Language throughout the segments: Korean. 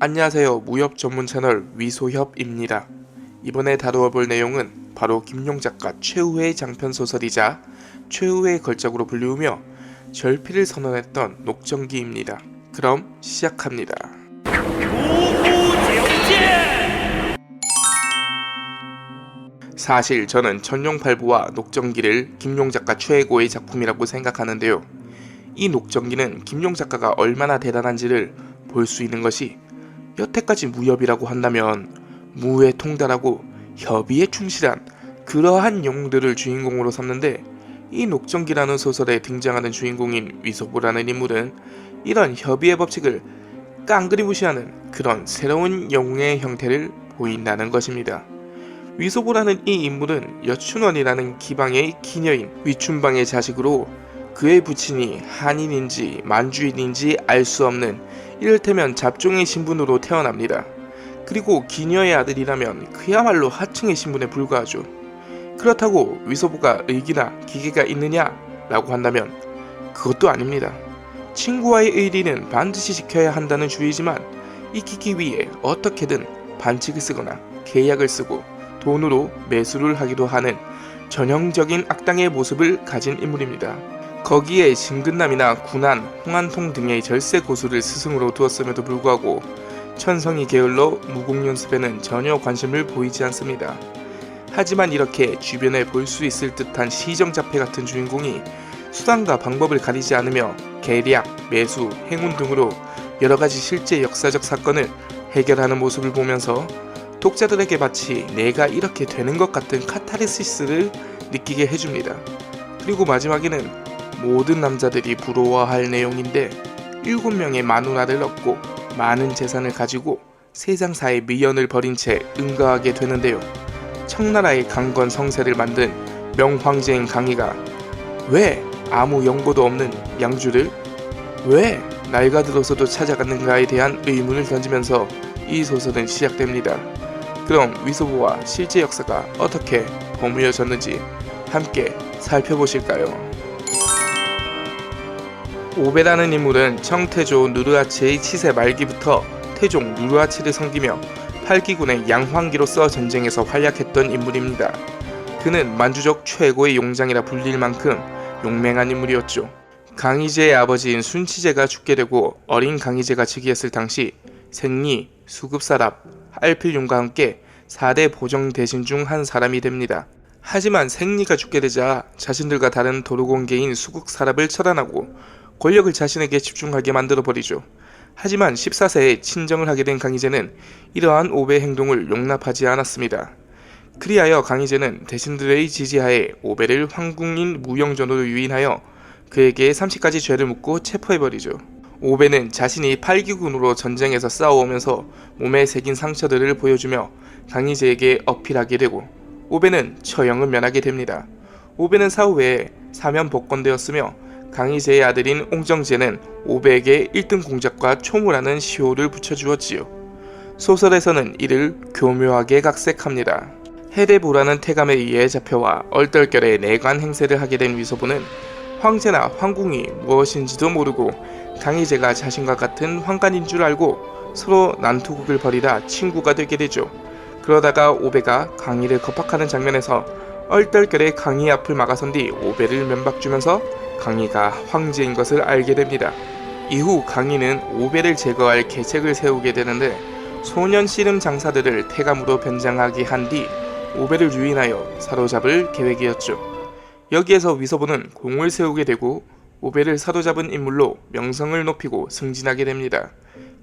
안녕하세요. 무협 전문 채널 위소협입니다. 이번에 다루어 볼 내용은 바로 김용 작가 최후의 장편 소설이자 최후의 걸작으로 불리우며 절필을 선언했던 녹정기입니다. 그럼 시작합니다. 사실 저는 천룡팔부와 녹정기를 김용 작가 최고의 작품이라고 생각하는데요. 이 녹정기는 김용 작가가 얼마나 대단한지를 볼 수 있는 것이 여태까지 무협이라고 한다면 무에 통달하고 협의에 충실한 그러한 영웅들을 주인공으로 삼는데, 이 녹정기라는 소설에 등장하는 주인공인 위소보라는 인물은 이런 협의의 법칙을 깡그리 무시하는 그런 새로운 영웅의 형태를 보인다는 것입니다. 위소보라는 이 인물은 여춘원이라는 기방의 기녀인 위춘방의 자식으로 그의 부친이 한인인지 만주인인지 알 수 없는 이를테면 잡종의 신분으로 태어납니다. 그리고 기녀의 아들이라면 그야말로 하층의 신분에 불과하죠. 그렇다고 위소보가 의기나 기계가 있느냐 라고 한다면 그것도 아닙니다. 친구와의 의리는 반드시 지켜야 한다는 주의지만 이기기 위해 어떻게든 반칙을 쓰거나 계약을 쓰고 돈으로 매수를 하기도 하는 전형적인 악당의 모습을 가진 인물입니다. 거기에 진근남이나 군한, 홍안통 등의 절세 고수를 스승으로 두었음에도 불구하고 천성이 게을러 무공연습에는 전혀 관심을 보이지 않습니다. 하지만 이렇게 주변에 볼 수 있을 듯한 시정자폐 같은 주인공이 수단과 방법을 가리지 않으며 계략, 매수, 행운 등으로 여러가지 실제 역사적 사건을 해결하는 모습을 보면서 독자들에게 마치 내가 이렇게 되는 것 같은 카타르시스를 느끼게 해줍니다. 그리고 마지막에는 모든 남자들이 부러워할 내용인데 7명의 마누라를 얻고 많은 재산을 가지고 세상사의 미연을 버린 채 응가하게 되는데요. 청나라의 강건 성세를 만든 명황제인 강희가 왜 아무 연고도 없는 양주를 왜 나이가 들어서도 찾아갔는가에 대한 의문을 던지면서 이 소설은 시작됩니다. 그럼 위소보와 실제 역사가 어떻게 버무려졌는지 함께 살펴보실까요? 오베라는 인물은 청태조 누르하치의 치세 말기부터 태종 누르하치를 섬기며 팔기군의 양황기로서 전쟁에서 활약했던 인물입니다. 그는 만주족 최고의 용장이라 불릴 만큼 용맹한 인물이었죠. 강희제의 아버지인 순치제가 죽게 되고 어린 강희제가 즉위했을 당시 생리, 수급사랍, 알필용과 함께 4대 보정 대신 중 한 사람이 됩니다. 하지만 생리가 죽게 되자 자신들과 다른 도로공계인 수국사랍을 처단하고 권력을 자신에게 집중하게 만들어버리죠. 하지만 14세에 친정을 하게 된 강희제는 이러한 오베의 행동을 용납하지 않았습니다. 그리하여 강희제는 대신들의 지지하에 오베를 황궁인 무용전으로 유인하여 그에게 30가지 죄를 묻고 체포해버리죠. 오베는 자신이 팔기군으로 전쟁에서 싸워오면서 몸에 새긴 상처들을 보여주며 강희제에게 어필하게 되고 오베는 처형을 면하게 됩니다. 오베는 사후에 사면 복권되었으며 강희제의 아들인 옹정제는 오베에게 1등 공작과 초무라는 시호를 붙여주었지요. 소설에서는 이를 교묘하게 각색합니다. 헤레보라는 태감에 의해 잡혀와 얼떨결에 내관 행세를 하게 된 위소보는 황제나 황궁이 무엇인지도 모르고 강희제가 자신과 같은 황간인 줄 알고 서로 난투극을 벌이다 친구가 되게 되죠. 그러다가 오베가 강희를 겁박하는 장면에서 얼떨결에 강희 앞을 막아선 뒤 오베를 면박주면서 강희가 황제인 것을 알게 됩니다. 이후 강희는 오베를 제거할 계책을 세우게 되는데 소년 씨름 장사들을 태감으로 변장하게 한 뒤 오베를 유인하여 사로잡을 계획이었죠. 여기에서 위소보는 공을 세우게 되고 오베를 사로잡은 인물로 명성을 높이고 승진하게 됩니다.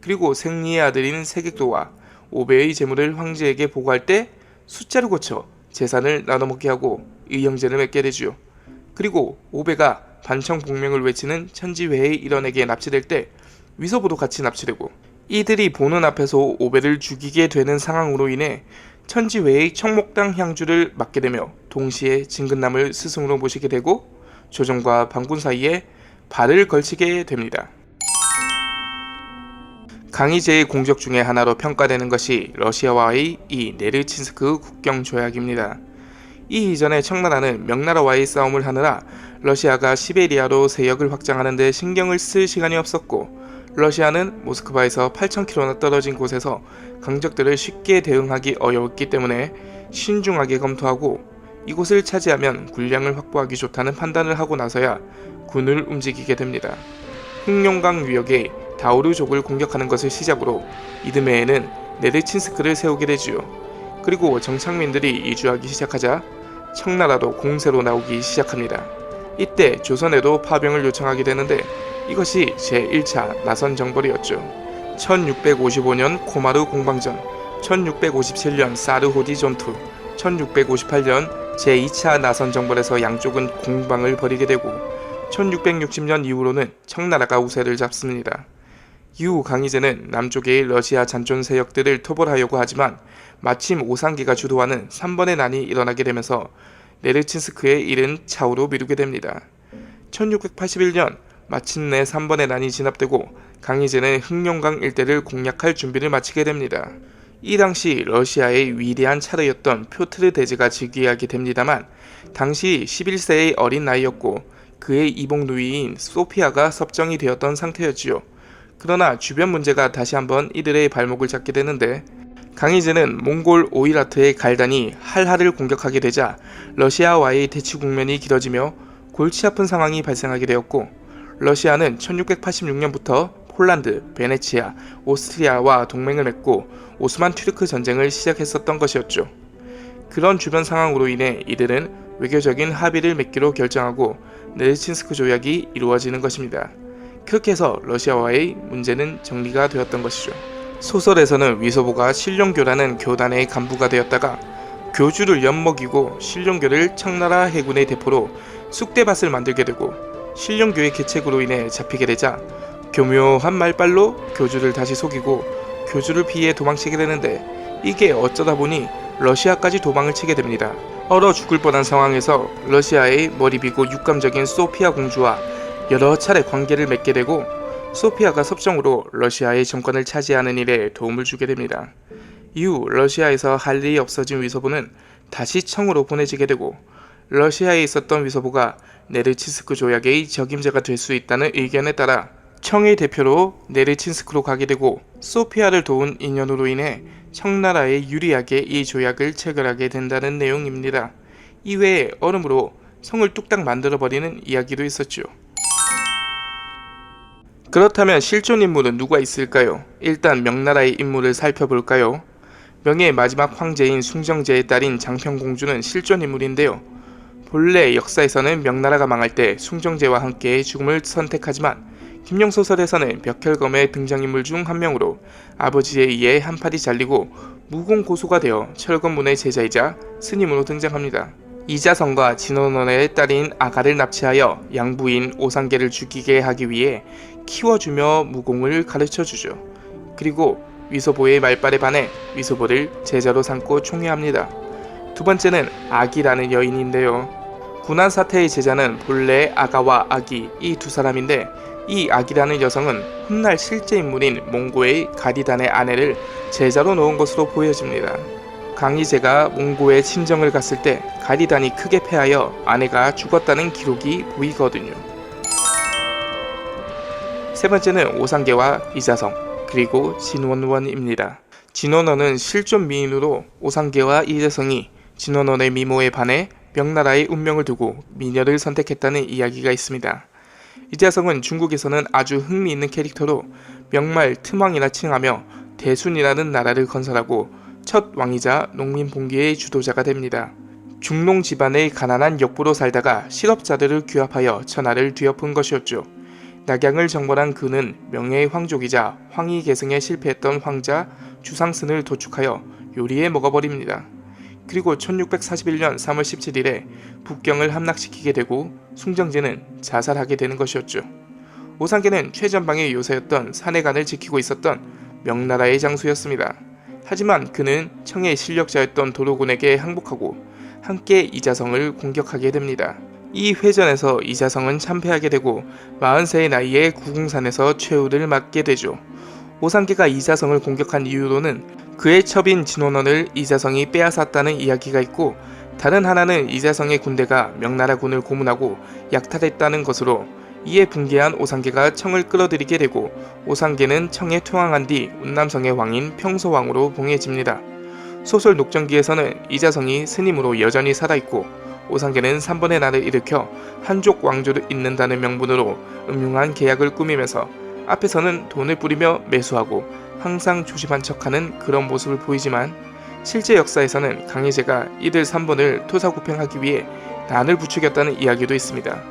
그리고 생리의 아들인 세객도와 오베의 재물을 황제에게 보고할 때 숫자를 고쳐 재산을 나눠먹게 하고 의형제를 맺게 되죠. 그리고 오베가 반청복명을 외치는 천지회의 일원에게 납치될 때 위소보도 같이 납치되고 이들이 보는 앞에서 오베를 죽이게 되는 상황으로 인해 천지회의 청목당 향주를 맡게 되며 동시에 진근남을 스승으로 모시게 되고 조정과 반군 사이에 발을 걸치게 됩니다. 강희제의 공적 중에 하나로 평가되는 것이 러시아와의 이 네르친스크 국경조약입니다. 이 이전에 청나라는 명나라와의 싸움을 하느라 러시아가 시베리아로 세력을 확장하는 데 신경을 쓸 시간이 없었고 러시아는 모스크바에서 8,000km나 떨어진 곳에서 강적들을 쉽게 대응하기 어려웠기 때문에 신중하게 검토하고 이곳을 차지하면 군량을 확보하기 좋다는 판단을 하고 나서야 군을 움직이게 됩니다. 흑룡강 위역의 다우르족을 공격하는 것을 시작으로 이듬해에는 네르친스크를 세우게 되지요. 그리고 정착민들이 이주하기 시작하자 청나라도 공세로 나오기 시작합니다. 이때 조선에도 파병을 요청하게 되는데 이것이 제1차 나선정벌이었죠. 1655년 코마르 공방전, 1657년 사르호디 전투, 1658년 제2차 나선정벌에서 양쪽은 공방을 벌이게 되고 1660년 이후로는 청나라가 우세를 잡습니다. 이후 강희제는 남쪽의 러시아 잔존 세력들을 토벌하려고 하지만 마침 오상계가 주도하는 3번의 난이 일어나게 되면서 네르친스크의 일은 차후로 미루게 됩니다. 1681년 마침내 3번의 난이 진압되고 강희제는 흑룡강 일대를 공략할 준비를 마치게 됩니다. 이 당시 러시아의 위대한 차르였던 표트르 대제가 즉위하게 됩니다만 당시 11세의 어린 나이였고 그의 이복 누이인 소피아가 섭정이 되었던 상태였지요. 그러나 주변 문제가 다시 한번 이들의 발목을 잡게 되는데 강희제는 몽골 오이라트의 갈단이 할하를 공격하게 되자 러시아와의 대치 국면이 길어지며 골치 아픈 상황이 발생하게 되었고 러시아는 1686년부터 폴란드, 베네치아, 오스트리아와 동맹을 맺고 오스만 튀르크 전쟁을 시작했었던 것이었죠. 그런 주변 상황으로 인해 이들은 외교적인 합의를 맺기로 결정하고 네르친스크 조약이 이루어지는 것입니다. 그렇게 해서 러시아와의 문제는 정리가 되었던 것이죠. 소설에서는 위소보가 신룡교라는 교단의 간부가 되었다가 교주를 엿먹이고 신룡교를 청나라 해군의 대포로 쑥대밭을 만들게 되고 신룡교의 개책으로 인해 잡히게 되자 교묘한 말빨로 교주를 다시 속이고 교주를 피해 도망치게 되는데 이게 어쩌다 보니 러시아까지 도망을 치게 됩니다. 얼어 죽을 뻔한 상황에서 러시아의 머리 비고 육감적인 소피아 공주와 여러 차례 관계를 맺게 되고 소피아가 섭정으로 러시아의 정권을 차지하는 일에 도움을 주게 됩니다. 이후 러시아에서 할 일이 없어진 위소보는 다시 청으로 보내지게 되고 러시아에 있었던 위소보가 네르친스크 조약의 적임자가 될 수 있다는 의견에 따라 청의 대표로 네르친스크로 가게 되고 소피아를 도운 인연으로 인해 청나라에 유리하게 이 조약을 체결하게 된다는 내용입니다. 이외에 얼음으로 성을 뚝딱 만들어버리는 이야기도 있었죠. 그렇다면 실존 인물은 누가 있을까요? 일단 명나라의 인물을 살펴볼까요? 명의 마지막 황제인 숭정제의 딸인 장평공주는 실존 인물인데요. 본래 역사에서는 명나라가 망할 때 숭정제와 함께 죽음을 선택하지만 김룡소설에서는 벽혈검의 등장인물 중 한 명으로 아버지에 의해 한 팔이 잘리고 무공고수가 되어 철검문의 제자이자 스님으로 등장합니다. 이자성과 진원원의 딸인 아가를 납치하여 양부인 오상계를 죽이게 하기 위해 키워주며 무공을 가르쳐주죠. 그리고 위소보의 말빨에 반해 위소보를 제자로 삼고 총애합니다. 두 번째는 아기라는 여인인데요. 군한사태의 제자는 본래 아가와 아기 이 두 사람인데 이 아기라는 여성은 훗날 실제 인물인 몽고의 가디단의 아내를 제자로 놓은 것으로 보여집니다. 강희제가 몽고에 친정을 갔을 때 가디단이 크게 패하여 아내가 죽었다는 기록이 보이거든요. 세 번째는 오상계와 이자성 그리고 진원원입니다. 진원원은 실존 미인으로 오상계와 이자성이 진원원의 미모에 반해 명나라의 운명을 두고 미녀를 선택했다는 이야기가 있습니다. 이자성은 중국에서는 아주 흥미있는 캐릭터로 명말 틈왕이라 칭하며 대순이라는 나라를 건설하고 첫 왕이자 농민 봉기의 주도자가 됩니다. 중농 집안의 가난한 역부로 살다가 실업자들을 규합하여 천하를 뒤엎은 것이었죠. 낙양을 정벌한 그는 명예의 황족이자 황희 계승에 실패했던 황자 주상슨을 도축하여 요리에 먹어버립니다. 그리고 1641년 3월 17일에 북경을 함락시키게 되고 숭정제는 자살하게 되는 것이었죠. 오상계는 최전방의 요새였던 산해관을 지키고 있었던 명나라의 장수였습니다. 하지만 그는 청의 실력자였던 도로군에게 항복하고 함께 이자성을 공격하게 됩니다. 이 회전에서 이자성은 참패하게 되고 40세의 나이에 구궁산에서 최후를 맞게 되죠. 오상계가 이자성을 공격한 이유로는 그의 첩인 진원원을 이자성이 빼앗았다는 이야기가 있고 다른 하나는 이자성의 군대가 명나라군을 고문하고 약탈했다는 것으로 이에 분개한 오상계가 청을 끌어들이게 되고 오상계는 청에 투항한 뒤 운남성의 왕인 평소왕으로 봉해집니다. 소설 녹정기에서는 이자성이 스님으로 여전히 살아있고 오상계는 3번의 날을 일으켜 한족 왕조를 잇는다는 명분으로 음흉한 계약을 꾸미면서 앞에서는 돈을 뿌리며 매수하고 항상 조심한 척하는 그런 모습을 보이지만 실제 역사에서는 강희제가 이들 3번을 토사구팽하기 위해 난을 부추겼다는 이야기도 있습니다.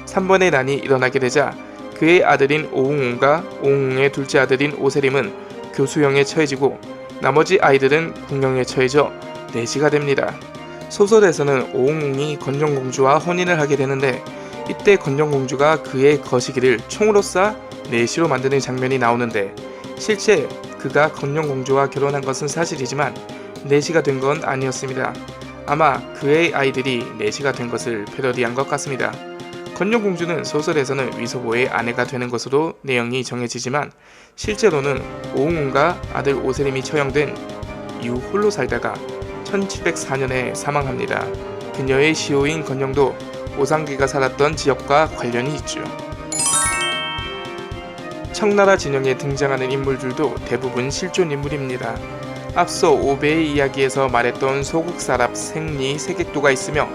3번의 난이 일어나게 되자 그의 아들인 오웅웅과 오웅웅의 둘째 아들인 오세림은 교수형에 처해지고 나머지 아이들은 궁형에 처해져 내시가 됩니다. 소설에서는 오웅웅이 건정공주와 혼인을 하게 되는데 이때 건정공주가 그의 거시기를 총으로 쏴 내시로 만드는 장면이 나오는데 실제 그가 건정공주와 결혼한 것은 사실이지만 내시가 된 건 아니었습니다. 아마 그의 아이들이 내시가 된 것을 패러디한 것 같습니다. 건정공주는 소설에서는 위소보의 아내가 되는 것으로 내용이 정해지지만 실제로는 오웅웅과 아들 오세림이 처형된 이후 홀로 살다가 1704년에 사망합니다. 그녀의 시호인 건정도 오상계가 살았던 지역과 관련이 있죠. 청나라 진영에 등장하는 인물들도 대부분 실존 인물입니다. 앞서 5배의 이야기에서 말했던 소국사랍, 생리, 세객도가 있으며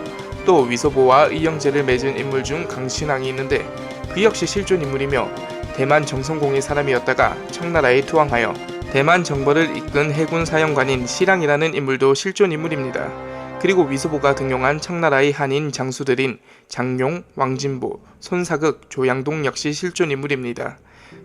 또 위소보와 의형제를 맺은 인물 중 강신왕이 있는데 그 역시 실존 인물이며 대만 정성공의 사람이었다가 청나라에 투항하여 대만 정벌을 이끈 해군 사령관인 시랑이라는 인물도 실존 인물입니다. 그리고 위소보가 등용한 청나라의 한인 장수들인 장용, 왕진보, 손사극, 조양동 역시 실존 인물입니다.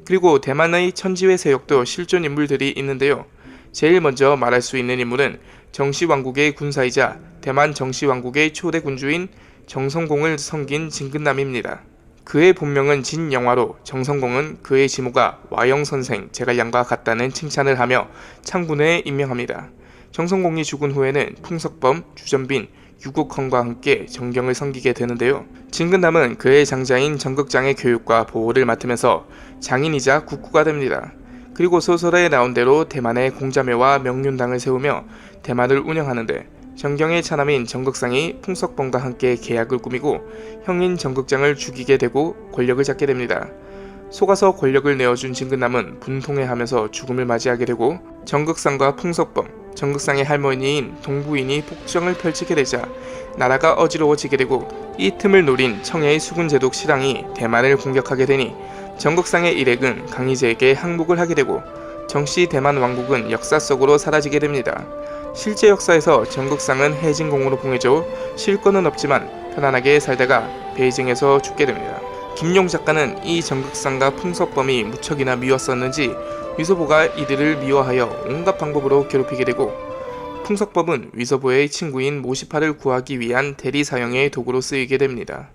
그리고 대만의 천지회 세력도 실존 인물들이 있는데요. 제일 먼저 말할 수 있는 인물은 정시왕국의 군사이자 대만 정시왕국의 초대 군주인 정성공을 섬긴 진근남입니다. 그의 본명은 진영화로 정성공은 그의 지모가 와영선생 제갈량과 같다는 칭찬을 하며 창군에 임명합니다. 정성공이 죽은 후에는 풍석범, 주전빈, 유국헌과 함께 정경을 섬기게 되는데요. 진근남은 그의 장자인 정극장의 교육과 보호를 맡으면서 장인이자 국구가 됩니다. 그리고 소설에 나온 대로 대만의 공자묘와 명륜당을 세우며 대만을 운영하는데 정경의 차남인 정극상이 풍석범과 함께 계약을 꾸미고 형인 정극장을 죽이게 되고 권력을 잡게 됩니다. 속아서 권력을 내어준 진근남은 분통해하면서 죽음을 맞이하게 되고 정극상과 풍석범, 정극상의 할머니인 동부인이 폭정을 펼치게 되자 나라가 어지러워지게 되고 이 틈을 노린 청해의 수군제독 시랑이 대만을 공격하게 되니 정극상의 일행은 강희제에게 항복을 하게 되고 정씨 대만 왕국은 역사 속으로 사라지게 됩니다. 실제 역사에서 정극상은 해진공으로 봉해져 실권은 없지만 편안하게 살다가 베이징에서 죽게 됩니다. 김용 작가는 이 정극상과 풍석범이 무척이나 미웠었는지 위소보가 이들을 미워하여 온갖 방법으로 괴롭히게 되고 풍석범은 위소보의 친구인 모시파를 구하기 위한 대리 사형의 도구로 쓰이게 됩니다.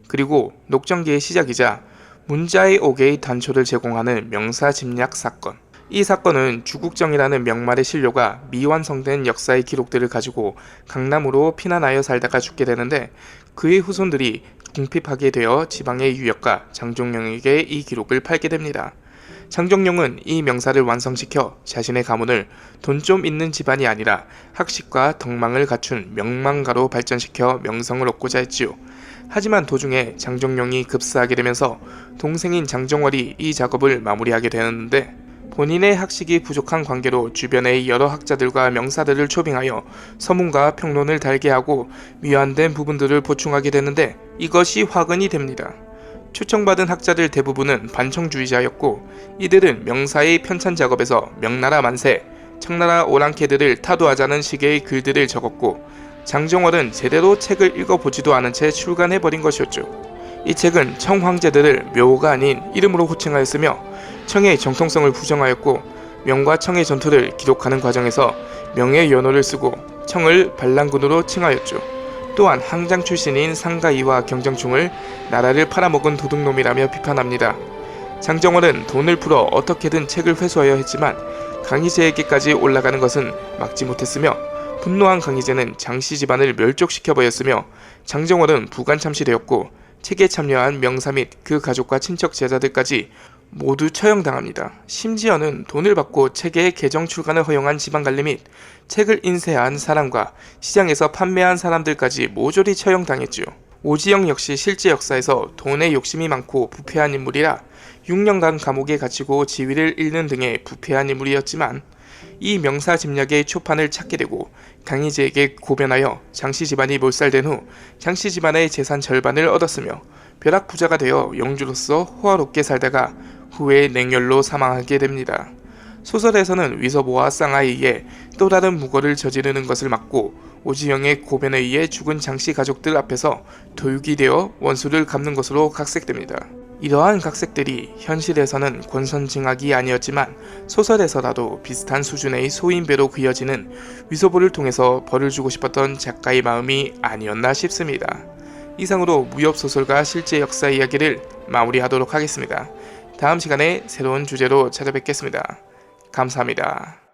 그리고 녹정기의 시작이자 문자의 옥의 단초를 제공하는 명사 집략 사건. 이 사건은 주국정이라는 명말의 신료가 미완성된 역사의 기록들을 가지고 강남으로 피난하여 살다가 죽게 되는데 그의 후손들이 궁핍하게 되어 지방의 유역가 장종영에게 이 기록을 팔게 됩니다. 장종영은 이 명사를 완성시켜 자신의 가문을 돈 좀 있는 집안이 아니라 학식과 덕망을 갖춘 명망가로 발전시켜 명성을 얻고자 했지요. 하지만 도중에 장종영이 급사하게 되면서 동생인 장정월이 이 작업을 마무리하게 되었는데 본인의 학식이 부족한 관계로 주변의 여러 학자들과 명사들을 초빙하여 서문과 평론을 달게 하고 미완된 부분들을 보충하게 되는데 이것이 화근이 됩니다. 초청받은 학자들 대부분은 반청주의자였고 이들은 명사의 편찬 작업에서 명나라 만세, 청나라 오랑캐들을 타도하자는 식의 글들을 적었고 장정월은 제대로 책을 읽어보지도 않은 채 출간해버린 것이었죠. 이 책은 청 황제들을 묘가 아닌 이름으로 호칭하였으며 청의 정통성을 부정하였고 명과 청의 전투를 기록하는 과정에서 명의 연호를 쓰고 청을 반란군으로 칭하였죠. 또한 항장 출신인 상가이와 경정충을 나라를 팔아먹은 도둑놈이라며 비판합니다. 장정월은 돈을 풀어 어떻게든 책을 회수하여 했지만 강희제에게까지 올라가는 것은 막지 못했으며 분노한 강희제는 장씨 집안을 멸족시켜버렸으며 장정월은 부관참시되었고 책에 참여한 명사 및 그 가족과 친척 제자들까지 모두 처형당합니다. 심지어는 돈을 받고 책의 개정 출간을 허용한 지방관리 및 책을 인쇄한 사람과 시장에서 판매한 사람들까지 모조리 처형당했지요. 오지영 역시 실제 역사에서 돈에 욕심이 많고 부패한 인물이라 6년간 감옥에 갇히고 지위를 잃는 등의 부패한 인물이었지만 이 명사 집략의 초판을 찾게 되고 강희제에게 고변하여 장씨 집안이 몰살된 후 장씨 집안의 재산 절반을 얻었으며 벼락 부자가 되어 영주로서 호화롭게 살다가 후에 냉혈로 사망하게 됩니다. 소설에서는 위서보와 쌍아에 의해 또 다른 무고를 저지르는 것을 막고 오지영의 고변에 의해 죽은 장씨 가족들 앞에서 도육이 되어 원수를 갚는 것으로 각색됩니다. 이러한 각색들이 현실에서는 권선징악이 아니었지만 소설에서라도 비슷한 수준의 소인배로 그려지는 위서보를 통해서 벌을 주고 싶었던 작가의 마음이 아니었나 싶습니다. 이상으로 무협소설과 실제 역사 이야기를 마무리하도록 하겠습니다. 다음 시간에 새로운 주제로 찾아뵙겠습니다. 감사합니다.